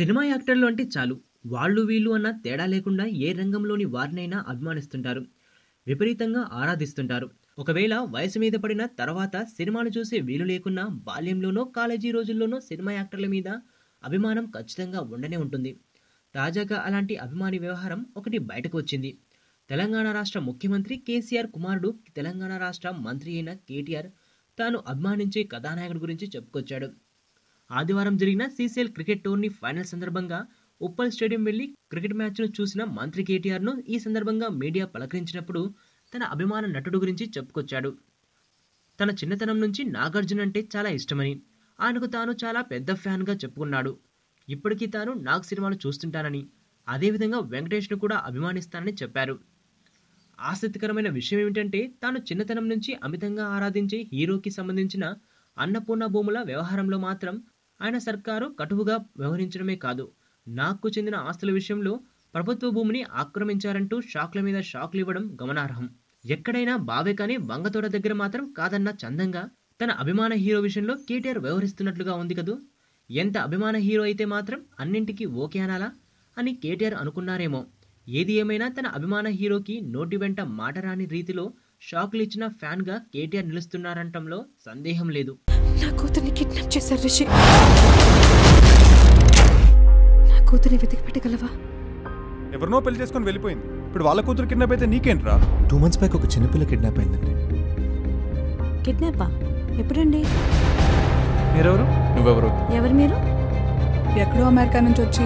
Cinema యాక్టర్లు అంటే చాలు. వాళ్ళు వీళ్ళు అన్న తేడా లేకుండా ఏ రంగంలోని వారినైనా అభిమానిస్తుంటారు. విపరీతంగా ఆరాధిస్తుంటారు. ఒకవేళ వయసు మీద పడిన తర్వాత సినిమాలు చూసే వీలు లేకున్నా బాల్యంలోనో, కాలేజీ రోజుల్లోనో సినిమా యాక్టర్ల మీద అభిమానం ఖచ్చితంగా ఉండనే ఉంటుంది. తాజాగా అలాంటి అభిమాని వ్యవహారం ఒకటి బయటకు వచ్చింది. తెలంగాణ రాష్ట్ర ముఖ్యమంత్రి కేసీఆర్ కుమారుడు, తెలంగాణ రాష్ట్ర మంత్రి అయిన కేటీఆర్ తాను అభిమానించే కథానాయకుడి గురించి చెప్పుకొచ్చాడు. ఆదివారం జరిగిన సీసీఎల్ క్రికెట్ టోర్నీ ఫైనల్ సందర్భంగా ఉప్పల్ స్టేడియం వెళ్లి క్రికెట్ మ్యాచ్ను చూసిన మంత్రి కేటీఆర్ను ఈ సందర్భంగా మీడియా పలకరించినప్పుడు తన అభిమాన నటుడు గురించి చెప్పుకొచ్చాడు. తన చిన్నతనం నుంచి నాగార్జున అంటే చాలా ఇష్టమని, ఆయనకు తాను చాలా పెద్ద ఫ్యాన్గా చెప్పుకున్నాడు. ఇప్పటికీ తాను నాగ్ సినిమాలు చూస్తుంటానని, అదేవిధంగా వెంకటేష్ను కూడా అభిమానిస్తానని చెప్పారు. ఆసక్తికరమైన విషయం ఏమిటంటే తాను చిన్నతనం నుంచి అమితంగా ఆరాధించే హీరోకి సంబంధించిన అన్నపూర్ణ భూముల వ్యవహారంలో మాత్రం ఆయన సర్కారు కటువుగా వ్యవహరించడమే కాదు, నాగ్కు చెందిన ఆస్తుల విషయంలో ప్రభుత్వ భూమిని ఆక్రమించారంటూ షాక్ల మీద షాక్లు ఇవ్వడం గమనార్హం. ఎక్కడైనా బావే కానీ వంగతోట దగ్గర మాత్రం కాదన్న చందంగా తన అభిమాన హీరో విషయంలో కేటీఆర్ వ్యవహరిస్తున్నట్లుగా ఉంది కదూ. ఎంత అభిమాన హీరో అయితే మాత్రం అన్నింటికీ ఓకే అనాలా అని కేటీఆర్ అనుకున్నారేమో. ఏది ఏమైనా తన అభిమాన హీరోకి నోటి వెంట మాట రాని రీతిలో షాక్లు ఇచ్చిన ఫ్యాన్గా కేటీఆర్ నిలుస్తున్నారంటంలో సందేహం లేదు. నా కూతుర్ని కిడ్నాప్ చేశారు రిషి. నా కూతుర్ని వెతికి పెట్టగలవా? ఎవరినో పెళ్లి చేసుకొని వెళ్ళిపోయింది. ఇప్పుడు వాళ్ళ కూతురు కిడ్నాప్ అయితే నీకేంట్రా? 2 months బ్యాక్ ఒక చిన్నపిల్ల కిడ్నాప్ అయిందండి. కిడ్నాపా? ఎప్పుడండి? మీరెవరు? నువ్వెవరు? ఎవరు మీరు? ఎక్కడో అమెరికా నుంచి వచ్చి